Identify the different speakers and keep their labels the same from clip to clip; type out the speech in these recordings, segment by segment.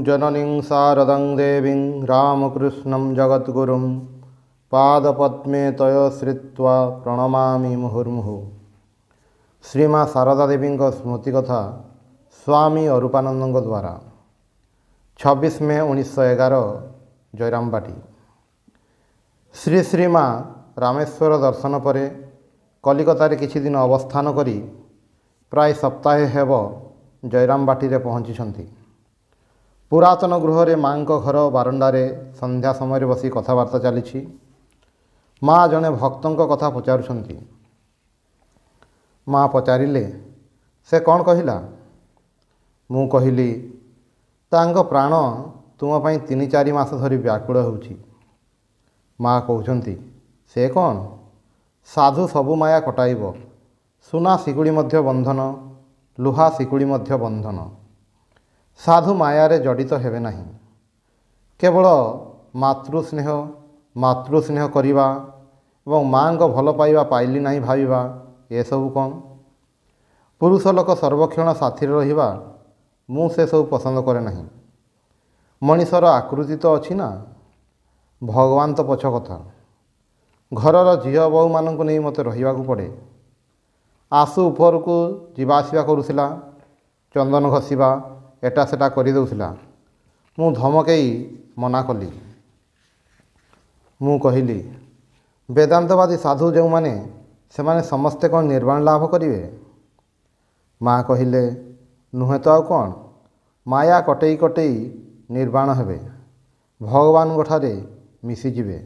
Speaker 1: जननीं शारदं देवीं रामकृष्णं जगद्गुरुं पादपद्मे तय श्रित्वा प्रणमामि मुहुर्मुहुः। श्रीमा शारदा देवी स्मृति कथा स्वामी अरूपानंद द्वारा 26 मे 1911 जयरामबाटी। श्री श्रीमा रामेश्वर दर्शन पर कलिकतार किछि दिन अवस्थान करी प्राय सप्ताहे हेब जयरामबाटी रे पहुँची। पुरातन गृह रे माँ घर बारंडारे संध्या समय बसी कथबार्ता चली। माँ जने भक्तों कथा पचारुछंती। माँ पचारिले से कौन कहिला? मु कहिली तांको प्राण तुम पई 3-4 मास धरी व्याकुल होउछि। माँ कहउछंती से कौन? साधु सबु माया कटाइब, सुना शिकुड़ी मध्य बंधन, लुहा शिकुड़ी मध्य बंधन। साधु मायारे जड़ित हेबे नहीं। केवल मातृस्नेह करिबा एवं माँ को भल पाइबा पाइली नहीं भाविबा ये सब कौन? पुरुष लोक सर्वक्षण साथी रहिबा मु से सब पसंद करे नहीं। मनीषर आकृति तो अच्छी ना, भगवान तो पछ कथा। घरर झील बहु मानक नहीं मत रहिबा को पड़े। आसु ऊपर को जीवासिबा करुथिला, चंदन घसीबा एटा सेटा करि दउथिला। मु धमकई मना कली। मु कहिली वेदांतवादी साधु जो माने से माने समस्ते कौन निर्वाण लाभ करिवे? माँ कहिले नुहे तो आउ कौन, माया कटेई कटेई निर्वाण हेबे, भगवान गोठारे मिशिजिबे।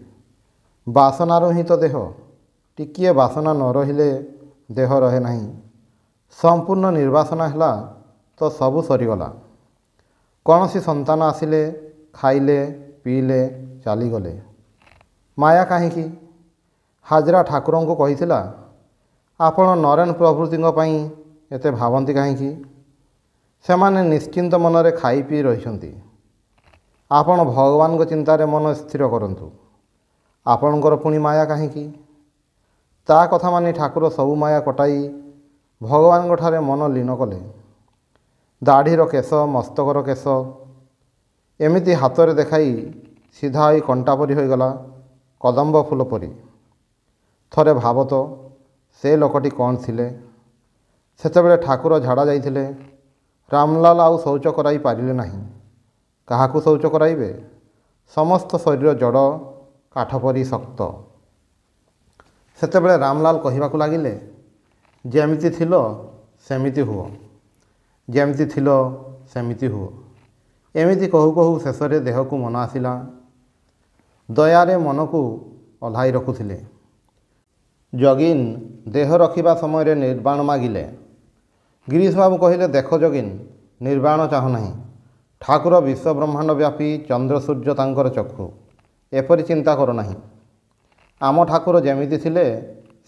Speaker 1: बासनार ही तो देह, टिकिए बासना न रहिले देह रहे नहीं। संपूर्ण निर्वासना हैला तो सबु सरीगला। कौनसी संतान आसिले खाइले पीले चलीगले। माया कहीं? हाजरा ठाकुर को कहिथिला आपण नरेन प्रभृति एते भावंती कहीं? सेमाने निश्चिंत मनरे खाई पी रहिछंती। आपण भगवान को चिंतारे मन स्थिर करंतु। आपणकर पुणी माया कहीं? ता कथा मानी ठाकुर सबु माया कटाई भगवान ठारे मन लीन कले। दाढ़ीर केश, मस्तकर केश एमिति हाथ देखाई सीधा होई कंटा परी होईगला, कदम्ब फूल परी। थरे भाव तो से लोकटी कौन थिले? सेतेबेले ठाकुर झाड़ा जाइथिले। रामलाल आउ शौच कराई पारिले नहीं। काहाकू शौच कराइबे? समस्त शरीर जड़ काठ परी शक्त। सेतेबेले रामलाल कहिबाकू लागिले जेमिति थिलो सेमिति हुओ, जेमिति थिलो सेमिति हुओ। एमिति कहू कहू शेषरे देह को मन आसिला। दयारे मन को ओल्हाई रखुथिले। जगिन देह रखिबा समय रे निर्वाण मागिले। गिरीश बाबू कहिले देख जगिन निर्वाण चाहू नहीं। ठाकुर विश्व ब्रह्मांड व्यापी, चंद्र सूर्य तांकर चक्षु, एपरि चिंता करो नहीं। आम ठाकुर जेमिति थिले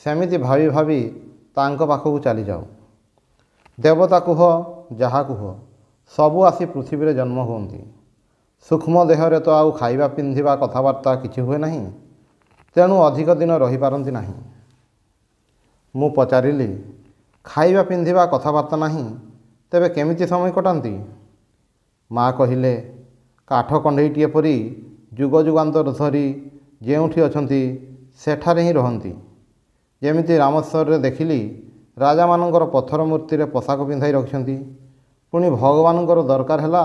Speaker 1: सेमिति भावी भावी तांको पाखकू चली जाओ। देवता कुह जहा कुह सबू आसी पृथ्वी रे जन्म हुअन्ति। सूक्ष्म देहरे तो आउ खाइबा पिंधिबा कथबार्ता किछि हुए नहीं, तेणु अधिक दिन रही पारंती नहीं। मु पचारिली खाइबा पिंधिबा कथबार्ता नहीं, तेबे केमिति समय कटांती? माँ कहिले काठ कंढईटीए परी जुग जुगांतर धरी जेउठी अछंती सेठारे ही रहंती। जेमिति रामेश्वर रे देखिली राजा मानकर पत्थर मूर्ति रे पोशाक पिंधाई रखिछंती। पुणी भगवानଙ୍କର दरकार ହେଲା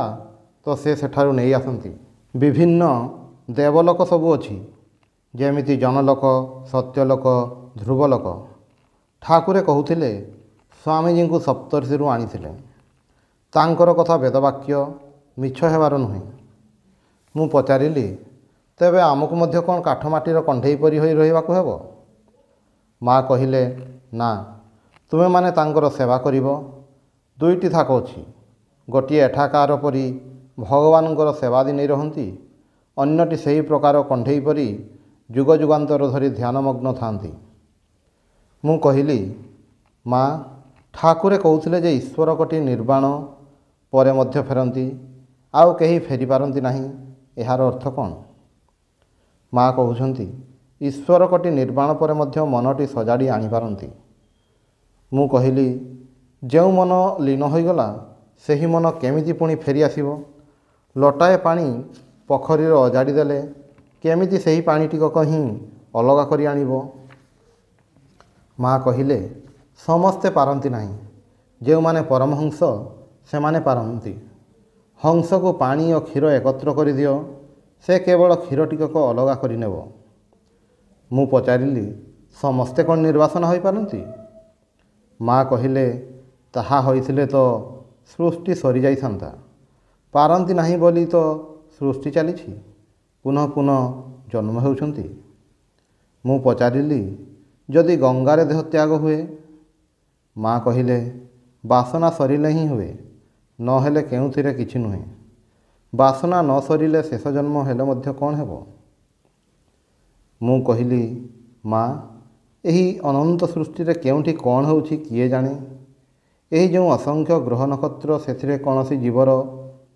Speaker 1: तो से सेठारु नहीं आसंती। विभिन्न देवलोक सबू अच्छी, जेमिति जनलोक, सत्यलोक, ध्रुवलोक। ठाकुरे कहूथिले स्वामीजी को सप्तर्षिरू आनिथिले। तांकर कथा वेदवाक्य मिछ हेबार नुहे। मु पचारिली तेबे आमको मध्य कौन काठमाटीर कंढई परी होई रहिबाकू हेबो? माँ कहिले ना, तुमे माने तांकर सेवा करिबो। दुईटी थाक अछि, गोटिए एठाकार परी भगवानଙ୍କର सेवादी नहीं रहंती, अन्यटी सही प्रकार कंढई परी जुग जुगांतर धरी ध्यानमग्न थांती। मु कहिली माँ ठाकुरे कहउथिले जे ईश्वर कोटि निर्वाण परे मध्य फेरंती, आउ केही फेरी पारंती नहीं। एहार अर्थ कौन? माँ कहउछंती ईश्वर कोटि निर्वाण परे मध्य मनटी सजाड़ी आनी पारंती। मु कहिली जो मन लीन होईगला सेही मन केमिति पुणी फेरी आसिबो? ଲୋଟାଏ ପାଣି ପୋଖରୀରେ ଅଜାଡ଼ି ଦେଲେ କେମିତି ସେହି ପାଣି ଟିକକ ହିଁ ଅଲଗା କରି ଆଣିବ? ମା କହିଲେ, ସମସ୍ତେ ପାରନ୍ତି ନାହିଁ। ଯେଉଁମାନେ ପରମହଂସ ସେମାନେ ପାରନ୍ତି। ହଂସକୁ ପାଣି ଓ କ୍ଷୀର ଏକତ୍ର କରିଦିଅ, ସେ କେବଳ କ୍ଷୀର ଟିକକ ଅଲଗା କରିନେବ। ମୁଁ ପଚାରିଲି, ସମସ୍ତେ କ'ଣ ନିର୍ବାସନ ହୋଇପାରନ୍ତି? ମା କହିଲେ, ତାହା ହୋଇଥିଲେ ତ ସୃଷ୍ଟି ସରିଯାଇଥାନ୍ତା। ପାରନ୍ତି ନାହିଁ ବୋଲି ତ ସୃଷ୍ଟି ଚାଲିଛି, ପୁନଃ ପୁନଃ ଜନ୍ମ ହେଉଛନ୍ତି। ମୁଁ ପଚାରିଲି, ଯଦି ଗଙ୍ଗାରେ ଦେହ ତ୍ୟାଗ ହୁଏ? ମା କହିଲେ, ବାସନା ସରିଲେ ହିଁ ହୁଏ, ନହେଲେ କେଉଁଥିରେ କିଛି ନୁହେଁ। ବାସନା ନ ସରିଲେ ଶେଷ ଜନ୍ମ ହେଲେ ମଧ୍ୟ କ'ଣ ହେବ? ମୁଁ କହିଲି, ମା, ଏହି ଅନନ୍ତ ସୃଷ୍ଟିରେ କେଉଁଠି କ'ଣ ହେଉଛି କିଏ ଜାଣେ? ଏହି ଯେଉଁ ଅସଂଖ୍ୟ ଗ୍ରହ ନକ୍ଷତ୍ର, ସେଥିରେ କୌଣସି ଜୀବର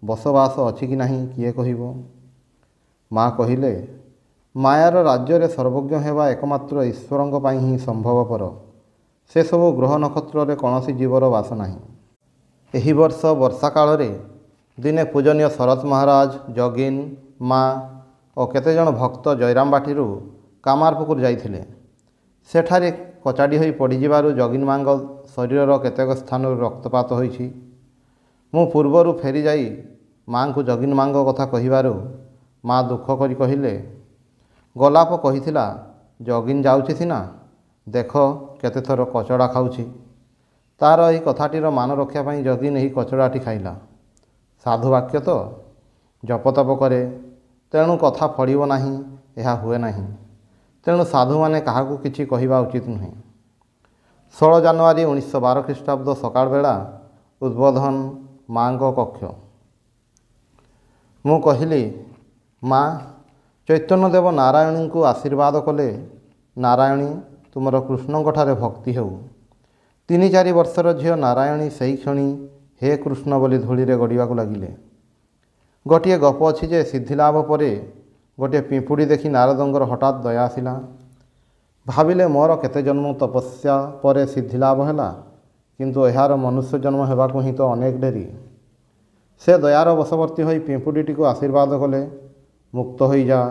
Speaker 1: ବସବାସ ଅଛି କି ନାହିଁ କିଏ କହିବ? ମା କହିଲେ, ମାୟାର ରାଜ୍ୟରେ ସର୍ବଜ୍ଞ ହେବା ଏକମାତ୍ର ଈଶ୍ୱରଙ୍କ ପାଇଁ ହିଁ ସମ୍ଭବପର। ସେସବୁ ଗ୍ରହ ନକ୍ଷତ୍ରରେ କୌଣସି ଜୀବର ବାସ ନାହିଁ। ଏହି ବର୍ଷ ବର୍ଷା କାଳରେ ଦିନେ ପୂଜନୀୟ ଶରତ ମହାରାଜ, ଯୋଗିନ, ମା ଓ କେତେଜଣ ଭକ୍ତ ଜୟରାମବାଟିରୁ କାମାରପୁକୁର ଯାଇଥିଲେ। ସେଠାରେ କଚାଡ଼ି ହୋଇ ପଡ଼ିଯିବାରୁ ଯୋଗିନ ମାଙ୍କ ଶରୀରର କେତେକ ସ୍ଥାନରୁ ରକ୍ତପାତ ହୋଇଛି। ମୁଁ ପୂର୍ବରୁ ଫେରି ଯାଇ ମାଙ୍କୁ ଯୋଗିନ ମାଙ୍କ କଥା କହିବାରୁ ମା ଦୁଃଖ କରି କହିଲେ, ଗୋଲାପ କହିଥିଲା, ଯୋଗିନ ଯାଉଛି ସିନା, ଦେଖ କେତେଥର କଚଡ଼ା ଖାଉଛି। ତା'ର ଏହି କଥାଟିର ମାନ ରକ୍ଷା ପାଇଁ ଯୋଗିନ ଏହି କଚଡ଼ାଟି ଖାଇଲା। ସାଧୁ ବାକ୍ୟ ତ, ଜପତପ କରେ, ତେଣୁ କଥା ଫଳିବ ନାହିଁ, ଏହା ହୁଏ ନାହିଁ। ତେଣୁ ସାଧୁମାନେ କାହାକୁ କିଛି କହିବା ଉଚିତ ନୁହେଁ। 16 ଜାନୁଆରୀ 1912 ଖ୍ରୀଷ୍ଟାବ୍ଦ ସକାଳ ବେଳା ଉଦ୍ବୋଧନ ମାଙ୍କ କକ୍ଷ। ମୁଁ କହିଲି, ମା, ଚୈତନ୍ୟଦେବ ନାରାୟଣୀଙ୍କୁ ଆଶୀର୍ବାଦ କଲେ, ନାରାୟଣୀ ତୁମର କୃଷ୍ଣଙ୍କଠାରେ ଭକ୍ତି ହେଉ। 3-4 ବର୍ଷର ଝିଅ ନାରାୟଣୀ ସେହି କ୍ଷଣି ହେ କୃଷ୍ଣ ବୋଲି ଧୂଳିରେ ଗଡ଼ିବାକୁ ଲାଗିଲେ। ଗୋଟିଏ ଗପ ଅଛି ଯେ ସିଦ୍ଧିଲାଭ ପରେ ଗୋଟିଏ ପିମ୍ପୁଡ଼ି ଦେଖି ନାରଦଙ୍କର ହଠାତ୍ ଦୟା ଆସିଲା। ଭାବିଲେ, ମୋର କେତେ ଜନ୍ମ ତପସ୍ୟା ପରେ ସିଦ୍ଧିଲାଭ ହେଲା, କିନ୍ତୁ ଏହାର ମନୁଷ୍ୟ ଜନ୍ମ ହେବାକୁ ହିଁ ତ ଅନେକ ଡେରି। ସେ ଦୟାର ବଶବର୍ତ୍ତୀ ହୋଇ ପିମ୍ପୁଡ଼ିଟିକୁ ଆଶୀର୍ବାଦ କଲେ, ମୁକ୍ତ ହୋଇଯା,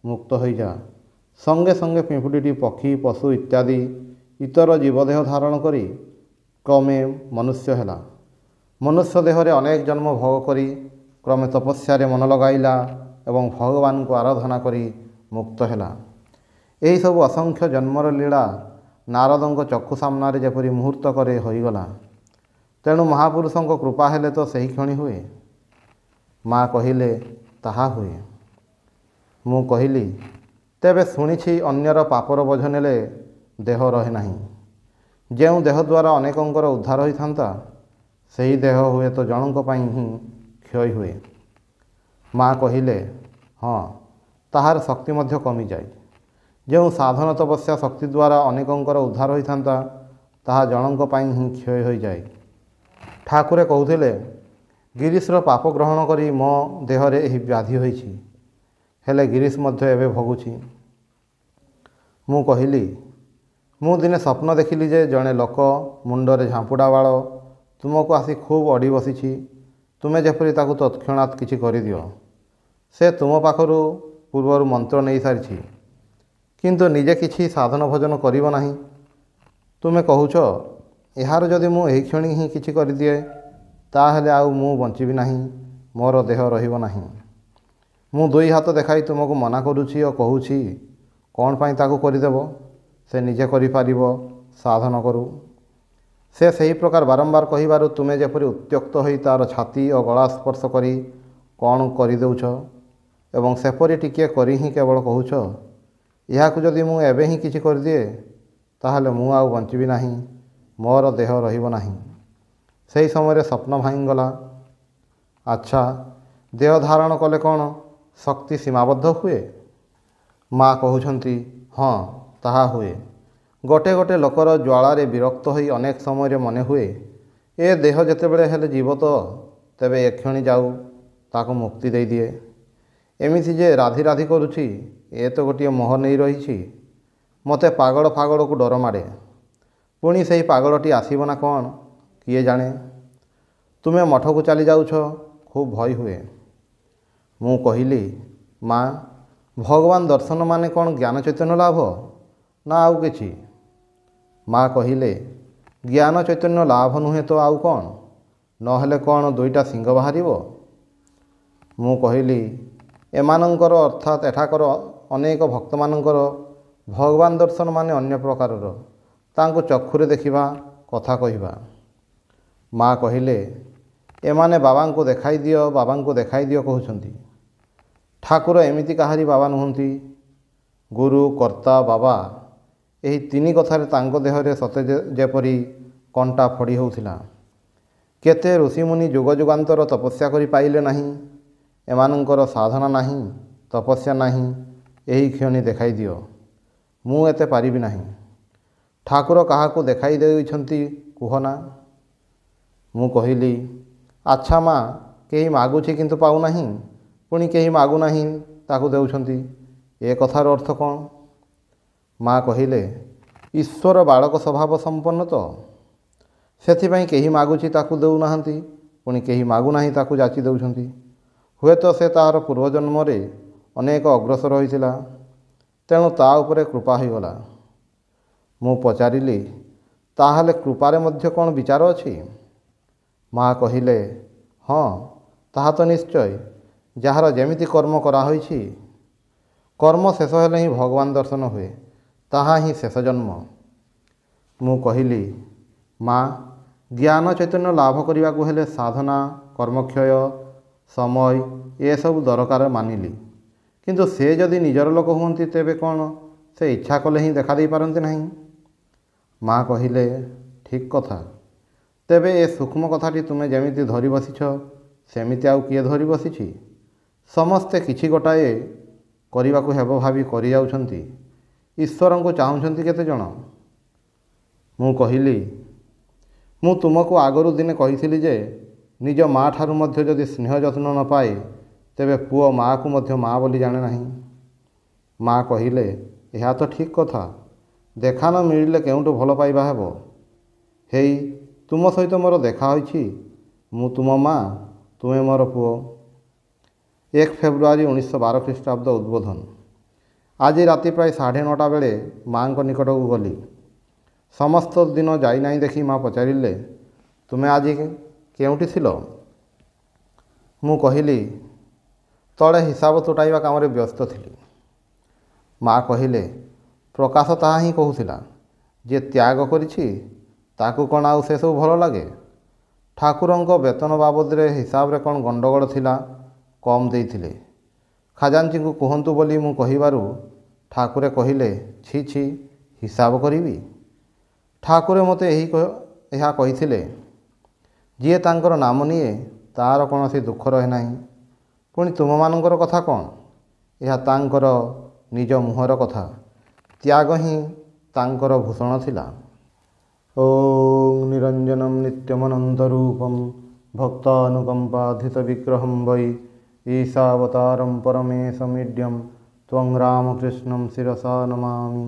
Speaker 1: ମୁକ୍ତ ହୋଇଯା। ସଙ୍ଗେ ସଙ୍ଗେ ପିମ୍ପୁଡ଼ିଟି ପକ୍ଷୀ, ପଶୁ ଇତ୍ୟାଦି ଇତର ଜୀବଦେହ ଧାରଣ କରି କ୍ରମେ ମନୁଷ୍ୟ ହେଲା। ମନୁଷ୍ୟ ଦେହରେ ଅନେକ ଜନ୍ମ ଭୋଗ କରି କ୍ରମେ ତପସ୍ୟାରେ ମନ ଲଗାଇଲା ଏବଂ ଭଗବାନଙ୍କୁ ଆରାଧନା କରି ମୁକ୍ତ ହେଲା। ଏହିସବୁ ଅସଂଖ୍ୟ ଜନ୍ମର ଲୀଳା ନାରଦଙ୍କ ଚକ୍ଷୁ ସାମ୍ନାରେ ଯେପରି ମୁହୂର୍ତ୍ତକରେ ହୋଇଗଲା। ତେଣୁ ମହାପୁରୁଷଙ୍କ କୃପା ହେଲେ ତ ସେହି କ୍ଷଣି ହୁଏ। ମା କହିଲେ, ତାହା ହୁଏ। ମୁଁ କହିଲି, ତେବେ ଶୁଣିଛି ଅନ୍ୟର ପାପର ବୋଝ ନେଲେ ଦେହ ରହେ ନାହିଁ। ଯେଉଁ ଦେହ ଦ୍ୱାରା ଅନେକଙ୍କର ଉଦ୍ଧାର ହୋଇଥାନ୍ତା, ସେହି ଦେହ ହୁଏତ ଜଣଙ୍କ ପାଇଁ ହିଁ କ୍ଷୟ ହୁଏ। ମା କହିଲେ, ହଁ, ତାହାର ଶକ୍ତି ମଧ୍ୟ କମିଯାଏ। ଯେଉଁ ସାଧନ ତପସ୍ୟା ଶକ୍ତି ଦ୍ୱାରା ଅନେକଙ୍କର ଉଦ୍ଧାର ହୋଇଥାନ୍ତା, ତାହା ଜଣଙ୍କ ପାଇଁ ହିଁ କ୍ଷୟ ହୋଇଯାଏ। ଠାକୁରେ କହୁଥିଲେ, ଗିରିଶର ପାପ ଗ୍ରହଣ କରି ମୋ ଦେହରେ ଏହି ବ୍ୟାଧି ହୋଇଛି, ହେଲେ ଗିରିଶ ମଧ୍ୟ ଏବେ ଭୋଗୁଛି। ମୁଁ କହିଲି, ମୁଁ ଦିନେ ସ୍ୱପ୍ନ ଦେଖିଲି ଯେ ଜଣେ ଲୋକ ମୁଣ୍ଡରେ ଝାମ୍ପୁଡ଼ା ବାଳ ତୁମକୁ ଆସି ଖୁବ୍ ଅଡ଼ି ବସିଛି। ତୁମେ ଯେପରି ତାକୁ ତତ୍କ୍ଷଣାତ୍ କିଛି କରିଦିଅ। ସେ ତୁମ ପାଖରୁ ପୂର୍ବରୁ ମନ୍ତ୍ର ନେଇସାରିଛି, କିନ୍ତୁ ନିଜେ କିଛି ସାଧନ ଭୋଜନ କରିବ ନାହିଁ। ତୁମେ କହୁଛ, ଏହାର ଯଦି ମୁଁ ଏହି କ୍ଷଣି ହିଁ କିଛି କରିଦିଏ, ତାହେଲେ ଆଉ ମୁଁ ବଞ୍ଚିବି ନାହିଁ, ମୋର ଦେହ ରହିବ ନାହିଁ। ମୁଁ 2 ହାତ ଦେଖାଇ ତୁମକୁ ମନା କରୁଛି ଓ କହୁଛି, କ'ଣ ପାଇଁ ତାକୁ କରିଦେବ? ସେ ନିଜେ କରିପାରିବ, ସାଧନ କରୁ। ସେ ସେହି ପ୍ରକାର ବାରମ୍ବାର କହିବାରୁ ତୁମେ ଯେପରି ଉତ୍ତ୍ୟକ୍ତ ହୋଇ ତା'ର ଛାତି ଓ ଗଳା ସ୍ପର୍ଶ କରି କ'ଣ କରିଦେଉଛ ଏବଂ ସେପରି ଟିକିଏ କରି ହିଁ କେବଳ କହୁଛ, ଏହାକୁ ଯଦି ମୁଁ ଏବେ ହିଁ କିଛି କରିଦିଏ, ତାହେଲେ ମୁଁ ଆଉ ବଞ୍ଚିବି ନାହିଁ, ମୋର ଦେହ ରହିବ ନାହିଁ। ସେହି ସମୟରେ ସ୍ୱପ୍ନ ଭାଙ୍ଗିଗଲା। ଆଚ୍ଛା, ଦେହ ଧାରଣ କଲେ କ'ଣ ଶକ୍ତି ସୀମାବଦ୍ଧ ହୁଏ? ମା କହୁଛନ୍ତି, ହଁ, ତାହା ହୁଏ। ଗୋଟେ ଗୋଟେ ଲୋକର ଜ୍ୱାଳାରେ ବିରକ୍ତ ହୋଇ ଅନେକ ସମୟରେ ମନେ ହୁଏ, ଏ ଦେହ ଯେତେବେଳେ ହେଲେ ଯିବ ତ, ତେବେ ଏକ୍ଷଣି ଯାଉ, ତାକୁ ମୁକ୍ତି ଦେଇଦିଏ। ଏମିତି ଯେ ରାଧି ରାଧି କରୁଛି, ଏ ତ ଗୋଟିଏ ମୋହ ନେଇ ରହିଛି। ମୋତେ ପାଗଳ ଫାଗଳକୁ ଡର ମାଡ଼େ। ପୁଣି ସେହି ପାଗଳଟି ଆସିବ ନା କ'ଣ କିଏ ଜାଣେ। ତୁମେ ମଠକୁ ଚାଲି ଯାଉଛ, ଖୁବ୍ ଭୟ ହୁଏ। ମୁଁ କହିଲି, ମା, ଭଗବାନ ଦର୍ଶନ ମାନେ କ'ଣ ଜ୍ଞାନ ଚୈତନ୍ୟ ଲାଭ ନା ଆଉ କିଛି? ମା କହିଲେ, ଜ୍ଞାନ ଚୈତନ୍ୟ ଲାଭ ନୁହେଁ ତ ଆଉ କ'ଣ? ନହେଲେ କ'ଣ ଦୁଇଟା ଶିଙ୍ଗ ବାହାରିବ? ମୁଁ କହିଲି, ଏମାନଙ୍କର ଅର୍ଥାତ୍ ଏଠାକାର ଅନେକ ଭକ୍ତମାନଙ୍କର ଭଗବାନ ଦର୍ଶନ ମାନେ ଅନ୍ୟ ପ୍ରକାରର, ତାଙ୍କୁ ଚକ୍ଷୁରେ ଦେଖିବା, କଥା କହିବା। ମା କହିଲେ, ଏମାନେ ବାବାଙ୍କୁ ଦେଖାଇ ଦିଅ, ବାବାଙ୍କୁ ଦେଖାଇ ଦିଅ କହୁଛନ୍ତି। ଠାକୁର ଏମିତି କାହାରି ବାବା ନୁହନ୍ତି। ଗୁରୁ, କର୍ତ୍ତା, ବାବା ଏହି ତିନି କଥାରେ ତାଙ୍କ ଦେହରେ ସତେ ଯେପରି କଣ୍ଟା ଫୋଡ଼ି ହେଉଥିଲା। କେତେ ଋଷିମୁନି ଯୁଗ ଯୁଗାନ୍ତର ତପସ୍ୟା କରି ପାଇଲେ ନାହିଁ। ଏମାନଙ୍କର ସାଧନା ନାହିଁ, ତପସ୍ୟା ନାହିଁ। ଏହି କ୍ଷଣି ଦେଖାଇ ଦିଅ। ମୁଁ ଏତେ ପାରିବି ନାହିଁ। ଠାକୁର କାହାକୁ ଦେଖାଇ ଦେଇଛନ୍ତି କୁହ ନା? ମୁଁ କହିଲି, ଆଚ୍ଛା ମା, କେହି ମାଗୁଛି କିନ୍ତୁ ପାଉନାହିଁ, ପୁଣି କେହି ମାଗୁନାହିଁ ତାକୁ ଦେଉଛନ୍ତି, ଏ କଥାର ଅର୍ଥ କ'ଣ? ମା କହିଲେ, ଈଶ୍ୱର ବାଳକ ସ୍ୱଭାବ ସମ୍ପନ୍ନ ତ, ସେଥିପାଇଁ କେହି ମାଗୁଛି ତାକୁ ଦେଉନାହାନ୍ତି, ପୁଣି କେହି ମାଗୁନାହିଁ ତାକୁ ଯାଚି ଦେଉଛନ୍ତି। ହୁଏତ ସେ ତାହାର ପୂର୍ବଜନ୍ମରେ ଅନେକ ଅଗ୍ରସର ହୋଇଥିଲା, ତେଣୁ ତା ଉପରେ କୃପା ହୋଇଗଲା। ମୁଁ ପଚାରିଲି, ତାହେଲେ କୃପାରେ ମଧ୍ୟ କ'ଣ ବିଚାର ଅଛି? ମା କହିଲେ, ହଁ, ତାହା ତ ନିଶ୍ଚୟ। ଯାହାର ଯେମିତି କର୍ମ କରାହୋଇଛି, କର୍ମ ଶେଷ ହେଲେ ହିଁ ଭଗବାନ ଦର୍ଶନ ହୁଏ, ତାହା ହିଁ ଶେଷ ଜନ୍ମ। ମୁଁ କହିଲି, ମା, ଜ୍ଞାନ ଚୈତନ୍ୟ ଲାଭ କରିବାକୁ ହେଲେ ସାଧନା, କର୍ମକ୍ଷୟ, ସମୟ ଏସବୁ ଦରକାର ମାନିଲି, କିନ୍ତୁ ସେ ଯଦି ନିଜର ଲୋକ ହୁଅନ୍ତି ତେବେ କ'ଣ ସେ ଇଚ୍ଛା କଲେ ହିଁ ଦେଖା ଦେଇପାରନ୍ତି ନାହିଁ? ମା କହିଲେ, ଠିକ୍ କଥା। ତେବେ ଏ ସୂକ୍ଷ୍ମ କଥାଟି ତୁମେ ଯେମିତି ଧରି ବସିଛ, ସେମିତି ଆଉ କିଏ ଧରି ବସିଛି? ସମସ୍ତେ କିଛି ଗୋଟାଏ କରିବାକୁ ହେବ ଭାବି କରିଯାଉଛନ୍ତି। ଈଶ୍ୱରଙ୍କୁ ଚାହୁଁଛନ୍ତି କେତେଜଣ? ମୁଁ କହିଲି, ମୁଁ ତୁମକୁ ଆଗରୁ ଦିନେ କହିଥିଲି ଯେ ନିଜ ମା ଠାରୁ ମଧ୍ୟ ଯଦି ସ୍ନେହ ଯତ୍ନ ନ ପାଏ, ତେବେ ପୁଅ ମାଆକୁ ମଧ୍ୟ ମା ବୋଲି ଜାଣେ ନାହିଁ। ମା କହିଲେ, ଏହା ତ ଠିକ୍ କଥା। ଦେଖା ନ ମିଳିଲେ କେଉଁଠୁ ଭଲ ପାଇବା ହେବ? ହେଇ, ତୁମ ସହିତ ମୋର ଦେଖା ହୋଇଛି। ମୁଁ ତୁମ ମା, ତୁମେ ମୋର ପୁଅ। 1 ଫେବୃଆରୀ 1912 ଖ୍ରୀଷ୍ଟାବ୍ଦ ଉଦ୍ବୋଧନ। ଆଜି ରାତି ପ୍ରାୟ 9:30 ବେଳେ ମାଙ୍କ ନିକଟକୁ ଗଲି। ସମସ୍ତ ଦିନ ଯାଇନାହିଁ ଦେଖି ମା ପଚାରିଲେ, ତୁମେ ଆଜି କେଉଁଠି ଥିଲ? ମୁଁ କହିଲି, ତଳେ ହିସାବ ତୁଟାଇବା କାମରେ ବ୍ୟସ୍ତ ଥିଲି। ମା କହିଲେ, ପ୍ରକାଶ ତାହା ହିଁ କହୁଥିଲା। ଯିଏ ତ୍ୟାଗ କରିଛି ତାକୁ କ'ଣ ଆଉ ସେସବୁ ଭଲ ଲାଗେ? ଠାକୁରଙ୍କ ବେତନ ବାବଦରେ ହିସାବରେ କ'ଣ ଗଣ୍ଡଗୋଳ ଥିଲା, କମ୍ ଦେଇଥିଲେ। ଖାଜାଞ୍ଚିଙ୍କୁ କୁହନ୍ତୁ ବୋଲି ମୁଁ କହିବାରୁ ଠାକୁରେ କହିଲେ, ଛି ଛି, ହିସାବ କରିବି? ଠାକୁରେ ମୋତେ ଏହା କହିଥିଲେ, ଯିଏ ତାଙ୍କର ନାମ ନିଏ ତାର କୌଣସି ଦୁଃଖ ରହେ ନାହିଁ। ପୁଣି ତୁମମାନଙ୍କର କଥା କ'ଣ? ଏହା ତାଙ୍କର ନିଜ ମୁହଁର କଥା। ତ୍ୟାଗ ହିଁ ତାଙ୍କର ଭୂଷଣ ଥିଲା। ଓଂ ନିରଞ୍ଜନମ୍ ନିତ୍ୟମନନ୍ତରୂପମ୍ ଭକ୍ତାନୁକମ୍ପାଧିତ ବିଗ୍ରହଂ ବୈ ଈଶାବତାରଂ ପରମେଶମିଡ୍ୟଂ ତ୍ୱଂ ରାମକୃଷ୍ଣଂ ଶିରସା ନମାମି।